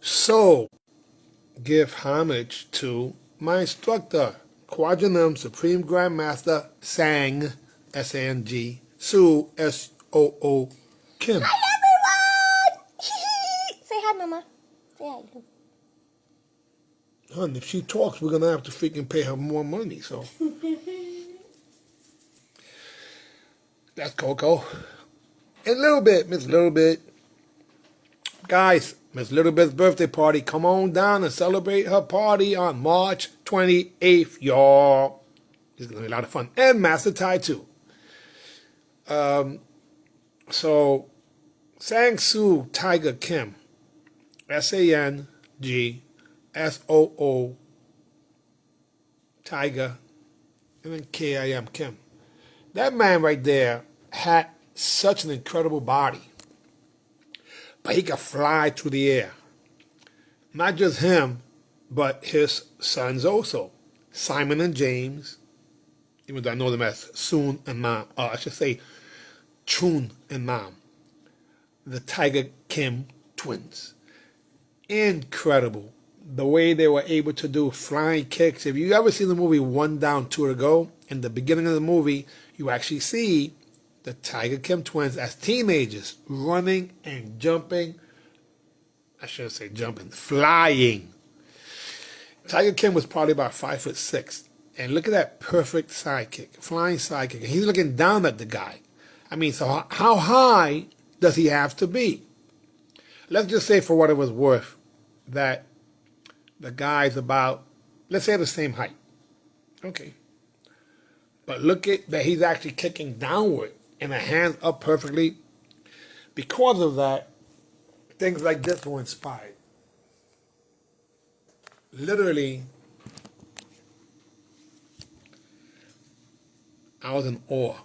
So, give homage to my instructor, Quadranum Supreme Grandmaster Sang, S-A-N-G, Soo, S-O-O, Kim. Hi everyone! Say hi, Mama. Say hi. Hun, if she talks, we're going to have to freaking pay her more money, so. That's Coco. In a little bit, Miss Little Bit. Guys, Miss Little Bit's birthday party. Come on down and celebrate her party on March 28th, y'all. It's going to be a lot of fun. And Master Tai, too. So, Sang Soo Tiger Kim. S-A-N-G-S-O-O Tiger. And then K-I-M Kim. That man right there had such an incredible body. But he could fly through the air. Not just him, but his sons also. Simon and James, even though I know them as Soon and Mom. I should say Chun and Mom. The Tiger Kim twins. Incredible. The way they were able to do flying kicks. If you ever seen the movie One Down, Two to Go, in the beginning of the movie, you actually see the Tiger Kim twins as teenagers running and jumping. I shouldn't say jumping, flying. Tiger Kim was probably about 5'6". And look at that perfect sidekick, flying sidekick. And he's looking down at the guy. I mean, so how high does he have to be? Let's just say, for what it was worth, that the guy's about, let's say, the same height. Okay. But look at that, he's actually kicking downward and the hands up perfectly. Because of that, things like this were inspired. Literally, I was in awe.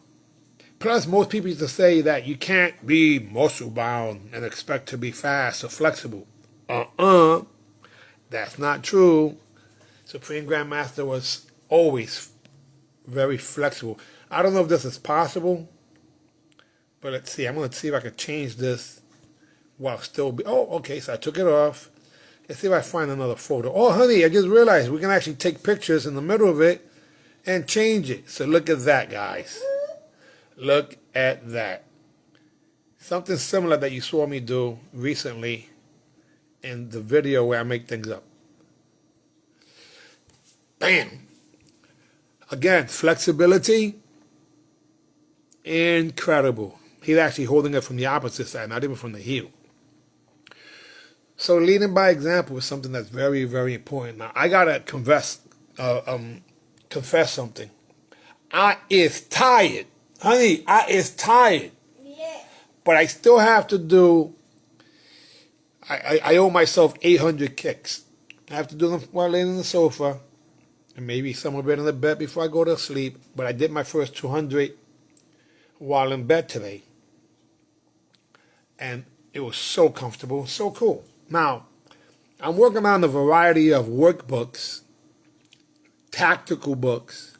Plus, most people used to say that you can't be muscle bound and expect to be fast or flexible. That's not true. Supreme Grandmaster was always very flexible. I don't know if this is possible, but let's see. I'm going to see if I can change this while still be. Oh, okay. So I took it off. Let's see if I find another photo. Oh, honey, I just realized we can actually take pictures in the middle of it and change it. So look at that, guys. Look at that. Something similar that you saw me do recently in the video where I make things up. Bam. Again, flexibility, incredible. He's actually holding it from the opposite side, not even from the heel. So leading by example is something that's very, very important. Now, I got to confess something. I is tired. Honey, I is tired. Yeah. But I still have to do, I owe myself 800 kicks. I have to do them while laying on the sofa, and maybe some of it in the bed before I go to sleep. But I did my first 200 while in bed today. And it was so comfortable, so cool. Now, I'm working on a variety of workbooks, tactical books,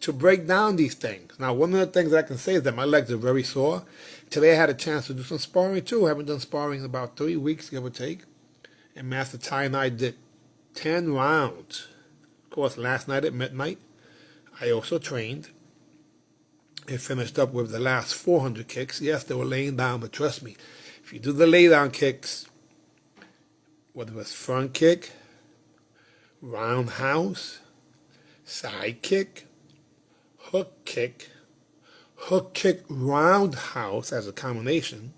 to break down these things. Now, one of the things I can say is that my legs are very sore. Today I had a chance to do some sparring too. I haven't done sparring in about 3 weeks, give or take. And Master Tai and I did 10 rounds. Of course, last night at midnight, I also trained and finished up with the last 400 kicks. Yes, they were laying down, but trust me, if you do the lay down kicks, whether it's front kick, roundhouse, side kick, hook kick, roundhouse as a combination,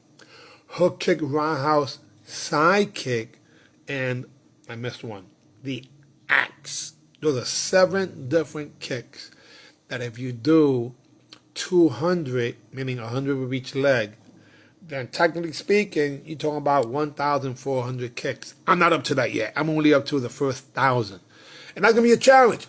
hook kick, roundhouse, side kick, and I missed one, the axe. Those are 7 different kicks that if you do 200, meaning 100 with each leg, then technically speaking, you're talking about 1,400 kicks. I'm not up to that yet. I'm only up to the first 1,000. And that's going to be a challenge.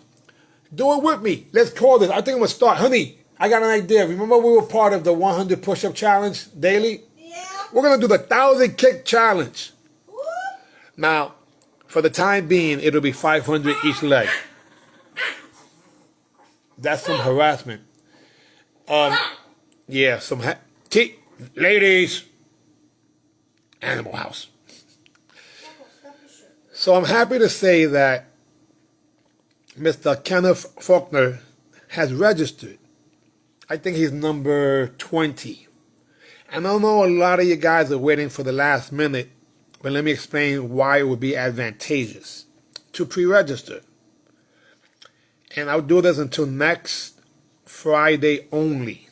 Do it with me. Let's call this. I think I'm going to start. Honey, I got an idea. Remember we were part of the 100 push-up challenge daily? Yeah. We're going to do the 1,000 kick challenge. Woo. Now, for the time being, it'll be 500 each leg. That's some harassment. Yeah, some... Ladies, Animal House. So I'm happy to say that Mr. Kenneth Faulkner has registered. I think he's number 20. And I know a lot of you guys are waiting for the last minute, but let me explain why it would be advantageous to pre-register. And I'll do this until next Friday only.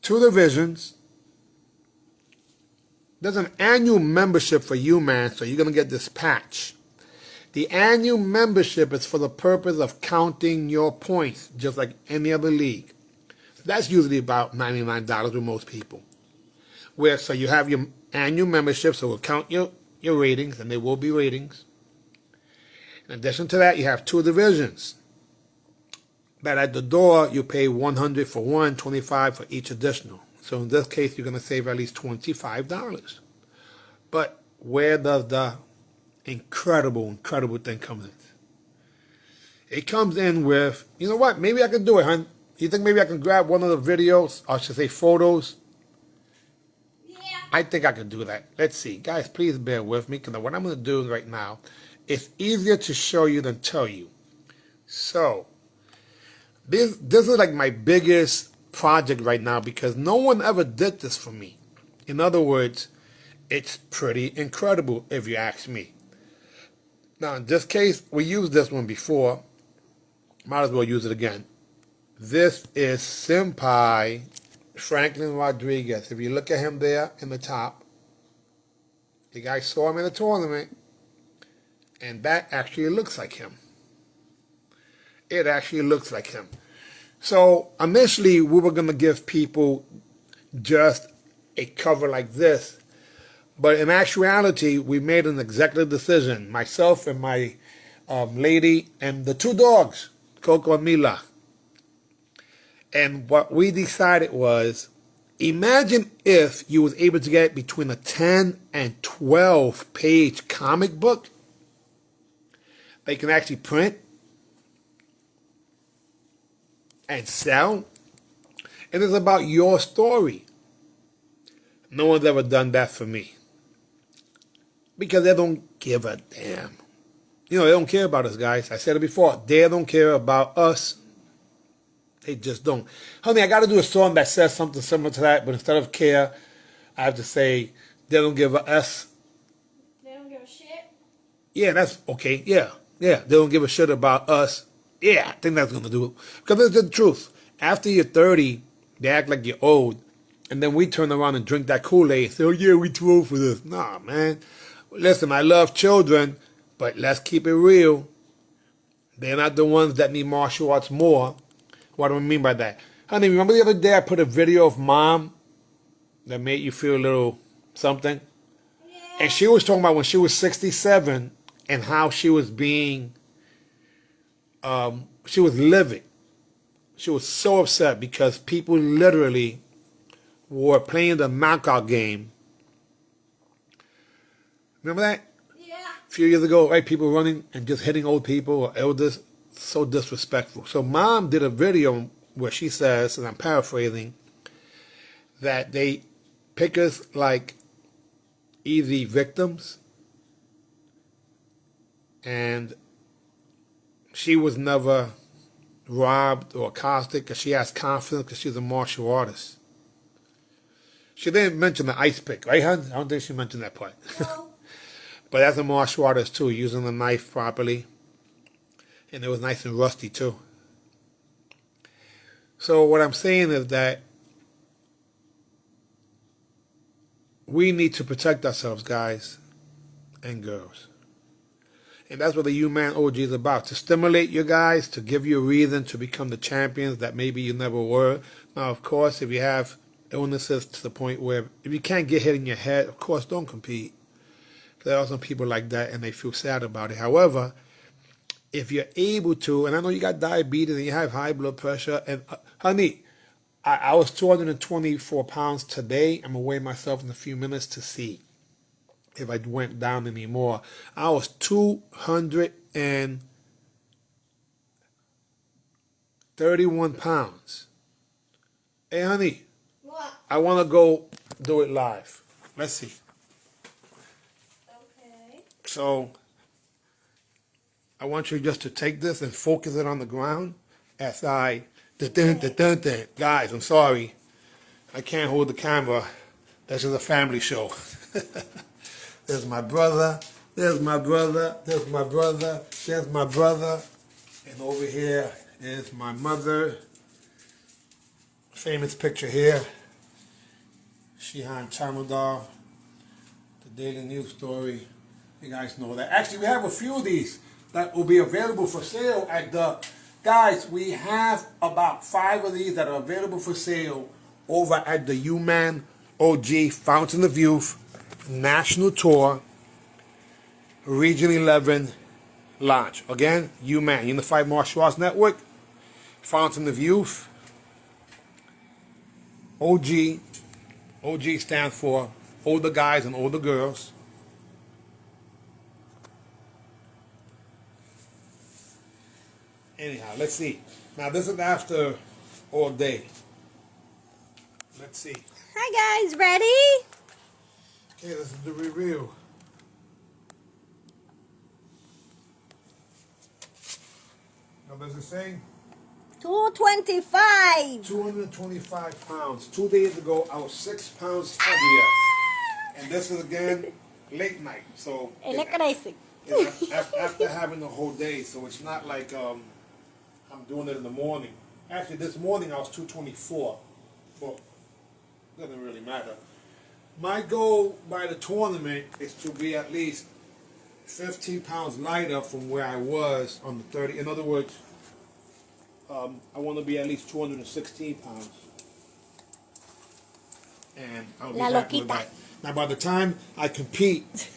2 divisions. There's an annual membership for UMAN, so you're going to get this patch. The annual membership is for the purpose of counting your points, just like any other league. That's usually about $99 with most people. So you have your annual membership, so we'll count your ratings, and there will be ratings. In addition to that, you have 2 divisions. That at the door, you pay $100 for one, $25 for each additional. So in this case, you're going to save at least $25. But where does the incredible thing come in? It comes in with, you know what, maybe I can do it, hon. You think maybe I can grab one of the videos, or I should say photos? Yeah. I think I can do that. Let's see. Guys, please bear with me, because what I'm going to do right now, it's easier to show you than tell you. So, this is like my biggest project right now, because no one ever did this for me. In other words, it's pretty incredible if you ask me. Now, in this case, we used this one before. Might as well use it again. This is Senpai Franklin Rodriguez. If you look at him there in the top, you guys saw him in the tournament, and that actually looks like him. It actually looks like him. So initially, we were going to give people just a cover like this, but in actuality, we made an executive decision, myself and my lady and the 2 dogs, Coco and Mila. And what we decided was, imagine if you was able to get between a 10 and 12 page comic book they can actually print and sell. And it's about your story. No one's ever done that for me, because they don't give a damn. You know, they don't care about us, guys. I said it before. They don't care about us. They just don't. Honey, I got to do a song that says something similar to that, but instead of care, I have to say they don't give a S. They don't give a shit. Yeah, that's okay. Yeah. They don't give a shit about us. Yeah, I think that's going to do it. Because it's the truth. After you're 30, they act like you're old. And then we turn around and drink that Kool-Aid and say, oh, yeah, we too old for this. Nah, man. Listen, I love children, but let's keep it real. They're not the ones that need martial arts more. What do I mean by that? Honey, remember the other day I put a video of Mom that made you feel a little something? Yeah. And she was talking about when she was 67 and how she was being, she was livid. She was so upset because people literally were playing the knockout game. Remember that? Yeah. A few years ago, right? People running and just hitting old people or elders. So disrespectful. So Mom did a video where she says, and I'm paraphrasing, that they pick us like easy victims, and she was never robbed or accosted because she has confidence because she's a martial artist. She didn't mention the ice pick, right, hon? I don't think she mentioned that part. No. But as a martial artist too, using the knife properly. And it was nice and rusty too. So what I'm saying is that we need to protect ourselves, guys and girls. And that's what the UMAN OG is about. To stimulate you guys, to give you a reason to become the champions that maybe you never were. Now, of course, if you have illnesses to the point where if you can't get hit in your head, of course, don't compete. There are some people like that and they feel sad about it. However, if you're able to, and I know you got diabetes and you have high blood pressure, and honey, I was 224 pounds today. I'm going to weigh myself in a few minutes to see if I went down anymore. I was 231 pounds. Hey, honey, What? I want to go do it live. Let's see. So I want you just to take this and focus it on the ground as I, guys, I'm sorry. I can't hold the camera. This is a family show. There's my brother, there's my brother, there's my brother, there's my brother. And over here is my mother. Famous picture here. Shihan Chamadar, the Daily News Story. You guys know that. Actually, we have a few of these that will be available for sale at the... Guys, we have about 5 of these that are available for sale over at the UMAN OG Fountain of Youth National Tour Region 11 Launch. Again, UMAN, Unified Martial Arts Network, Fountain of Youth, OG. OG stands for older guys and older girls. Anyhow, let's see. Now, this is after all day. Let's see. Hi guys, ready? Okay, this is the review. Now, does it say? 225. 225 pounds. 2 days ago, I was 6 pounds heavier. And this is again late night. So Crazy. after having the whole day, so it's not like I'm doing it in the morning. Actually, this morning I was 224. But doesn't really matter. My goal by the tournament is to be at least 15 pounds lighter from where I was on the 30. In other words, I want to be at least 216 pounds. And I'll be happy with that. Now, by the time I compete,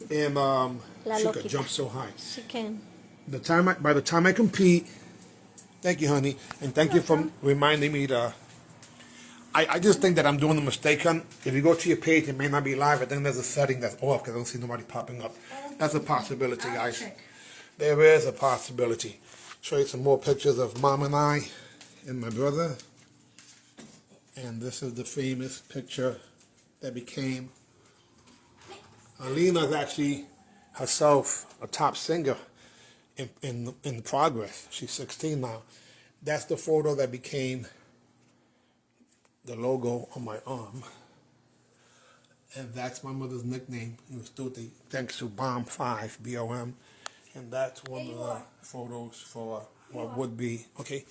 and she could jump so high. She can. By the time I compete, thank you, honey, and thank you for reminding me to. I just think that I'm doing a mistake. If you go to your page, it may not be live. I think there's a setting that's off because I don't see nobody popping up. That's a possibility, guys. There is a possibility. Show you some more pictures of Mom and I and my brother. And this is the famous picture that became... Alina is actually herself a top singer in progress. She's 16 now. That's the photo that became the logo on my arm. And that's my mother's nickname. It was Tuti, thanks to Bomb 5, B-O-M. And that's one of the photos for what would be, okay,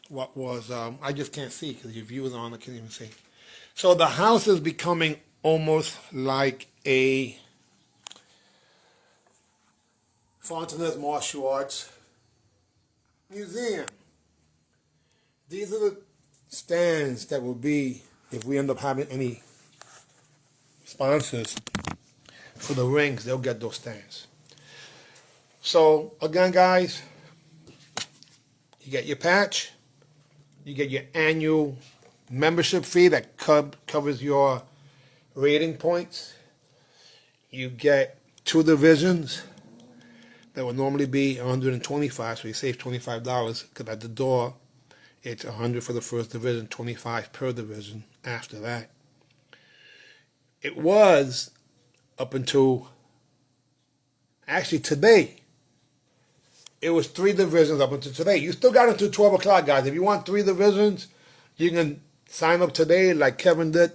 what was, I just can't see because your viewers on, I can't even see. So the house is becoming almost like a Fontenay's Martial Arts Museum. These are the stands that will be, if we end up having any sponsors for the rings, they'll get those stands. So, again, guys, you get your patch, you get your annual membership fee that covers your rating points. You get 2 divisions that would normally be $125, so you save $25 because at the door it's $100 for the first division, $25 per division after that. It was up until actually today. It was 3 divisions up until today. You still got until 12 o'clock, guys. If you want 3 divisions, you can sign up today like Kevin did.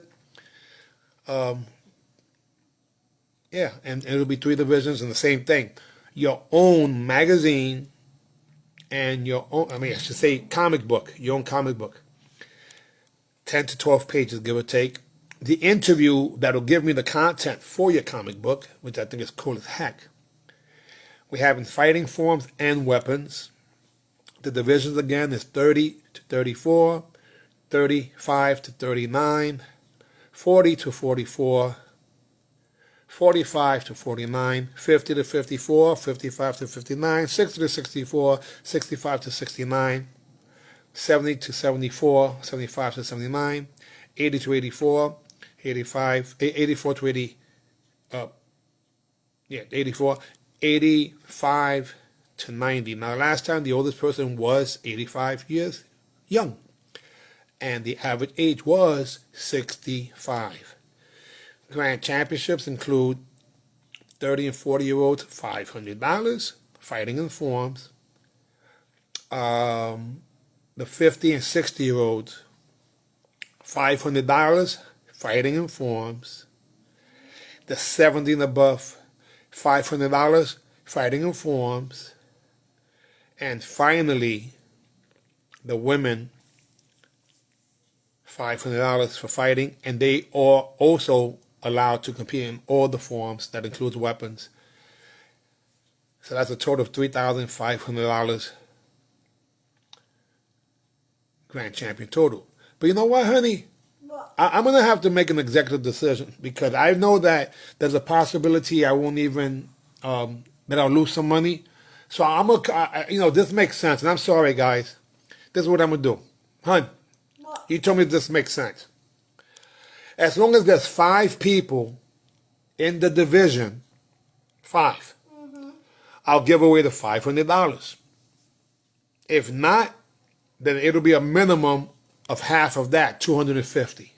Yeah, and it'll be 3 divisions and the same thing. Your own magazine and your own, I should say comic book, your own comic book. 10 to 12 pages, give or take. The interview that'll give me the content for your comic book, which I think is cool as heck. We have in fighting forms and weapons. The divisions again is 30 to 34, 35 to 39, 40 to 44, 45 to 49, 50 to 54, 55 to 59, 60 to 64, 65 to 69, 70 to 74, 75 to 79, 80 to 84, 85, 84 to 80, 84, 85 to 90. Now, last time the oldest person was 85 years young, and the average age was 65. Grand championships include 30 and 40-year-olds, $500, fighting in forms. The 50 and 60-year-olds, $500, fighting in forms. The 70 and above, $500, fighting in forms. And finally, the women, $500 for fighting, and they are also allowed to compete in all the forms. That includes weapons. So that's a total of $3,500 grand champion total. But you know what, honey? I'm going to have to make an executive decision because I know that there's a possibility I won't even, that I'll lose some money. So I'm going to, this makes sense. And I'm sorry, guys. This is what I'm going to do. Hun, you told me this makes sense. As long as there's 5 people in the division, 5, I'll give away the $500. If not, then it'll be a minimum of half of that, $250.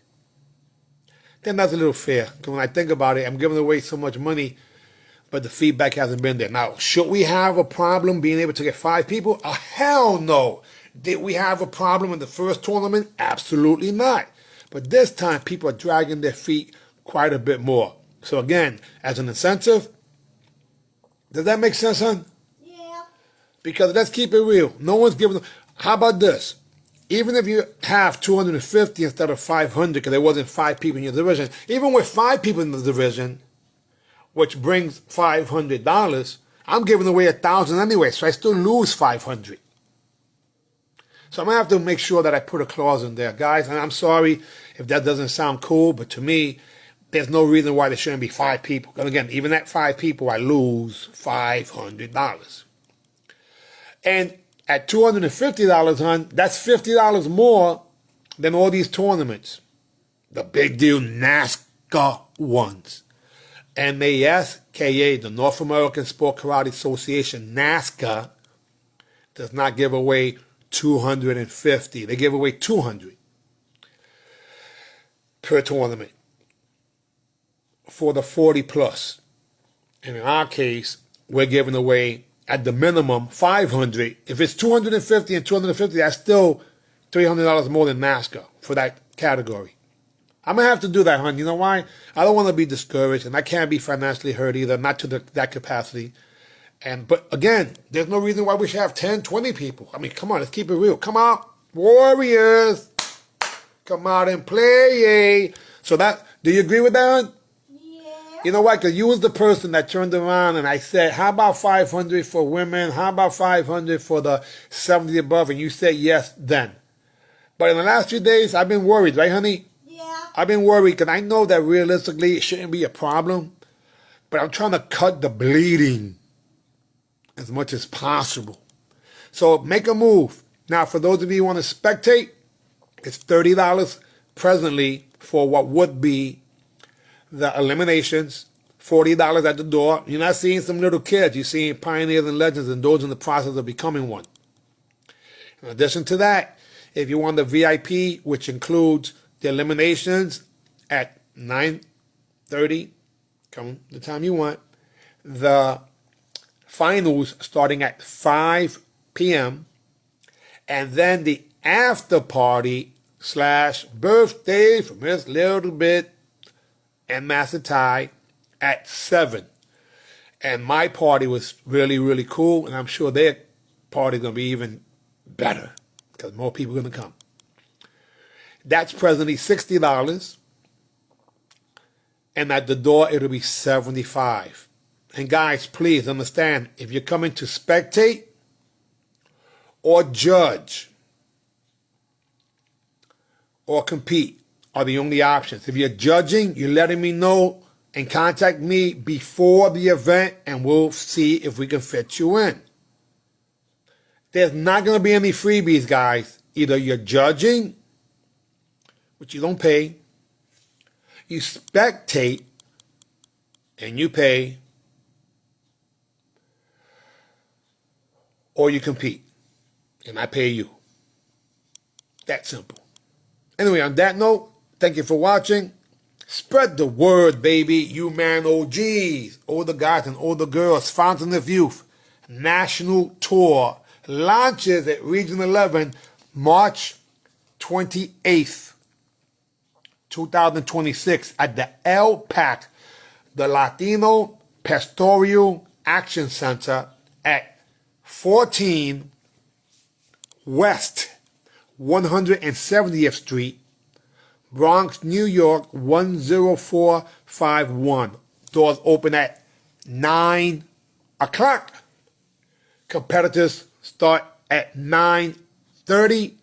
Then that's a little fair. Because when I think about it, I'm giving away so much money, but the feedback hasn't been there. Now, should we have a problem being able to get 5 people? Hell no. Did we have a problem in the first tournament? Absolutely not. But this time, people are dragging their feet quite a bit more. So again, as an incentive, does that make sense, son? Yeah. Because let's keep it real. No one's giving them. How about this? Even if you have 250 instead of 500, because there wasn't 5 people in your division, even with 5 people in the division, which brings $500, I'm giving away $1,000 anyway, so I still lose 500. So I'm going to have to make sure that I put a clause in there. Guys, and I'm sorry if that doesn't sound cool, but to me, there's no reason why there shouldn't be 5 people. And again, even at 5 people, I lose $500. And at $250, hon, that's $50 more than all these tournaments. The big deal NASCAR ones. NASKA, the North American Sport Karate Association, NASCAR, does not give away $250. They give away $200 per tournament for the 40 plus. And in our case, we're giving away at the minimum $500. If it's $250 and $250, that's still $300 more than NASCAR for that category. I'm gonna have to do that, hon. You know why? I don't want to be discouraged, and I can't be financially hurt either, not to that capacity. But again, there's no reason why we should have 10, 20 people. I mean, come on, let's keep it real. Come on, Warriors, come out and play. So do you agree with that? Yeah. You know what? Because you was the person that turned around and I said, how about 500 for women? How about 500 for the 70 above? And you said yes then. But in the last few days, I've been worried, right, honey? Yeah. I've been worried because I know that realistically it shouldn't be a problem. But I'm trying to cut the bleeding as much as possible. So make a move. Now, for those of you who want to spectate, it's $30 presently for what would be the eliminations, $40 at the door. You're not seeing some little kids. You're seeing pioneers and legends and those in the process of becoming one. In addition to that, if you want the VIP, which includes the eliminations at 9:30, come the time you want, the finals starting at 5 p.m., and then the after party / birthday for Miss Little Bit and Master Ty at 7. And my party was really, really cool, and I'm sure their party is going to be even better because more people are going to come. That's presently $60, and at the door it'll be $75. And guys, please understand, if you're coming to spectate or judge or compete are the only options. If you're judging, you're letting me know and contact me before the event and we'll see if we can fit you in. There's not going to be any freebies, guys. Either you're judging, which you don't pay, you spectate, and you pay, or you compete, and I pay you. That simple. Anyway, on that note, thank you for watching. Spread the word, baby. UMAN OGs, older guys and older girls, Fountain of Youth, National Tour launches at Region 11, March 28th, 2026 at the LPAC, the Latino Pastoral Action Center at 14 West 170th Street, Bronx, New York 10451. Doors open at 9 o'clock. Competitors start at 9:30.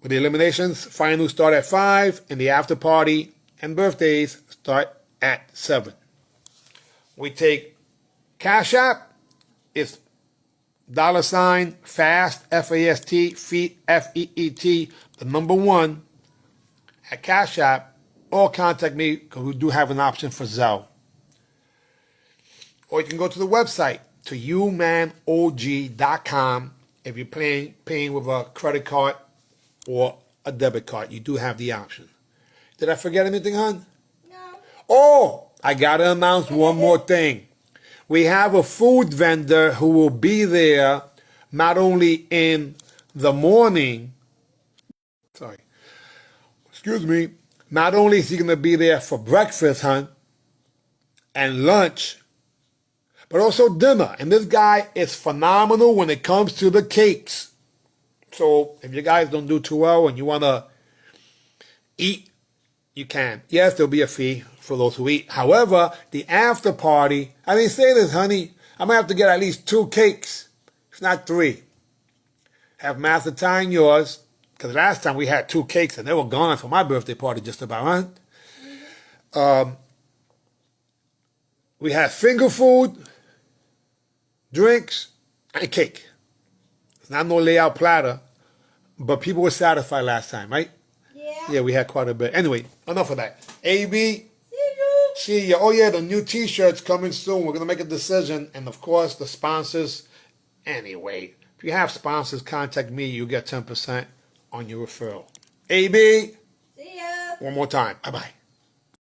With the eliminations, finals start at 5, and the after party and birthdays start at 7. We take Cash App. It's $FAST, F-A-S-T, feet, F-E-E-T, the number 1 at Cash App, or contact me because we do have an option for Zelle. Or you can go to the website to umanog.com if you're paying with a credit card or a debit card. You do have the option. Did I forget anything, hon? No. Oh, I got to announce one more thing. We have a food vendor who will be there not only in the morning, not only is he going to be there for breakfast, hon, and lunch, but also dinner. And this guy is phenomenal when it comes to the cakes. So if you guys don't do too well and you want to eat, you can. Yes, there'll be a fee for those who eat. However, the after party, I didn't say this, honey. I'm going to have to get at least 2 cakes, if not 3. Have Master tying yours, because last time we had 2 cakes and they were gone for my birthday party just about, huh? We had finger food, drinks, and cake. It's not no layout platter, but people were satisfied last time, right? Yeah, we had quite a bit. Anyway, enough of that. AB, see ya. Oh, yeah, the new T-shirts coming soon. We're going to make a decision. And, of course, the sponsors. Anyway, if you have sponsors, contact me. You get 10% on your referral. AB, See ya. one more time. Bye-bye.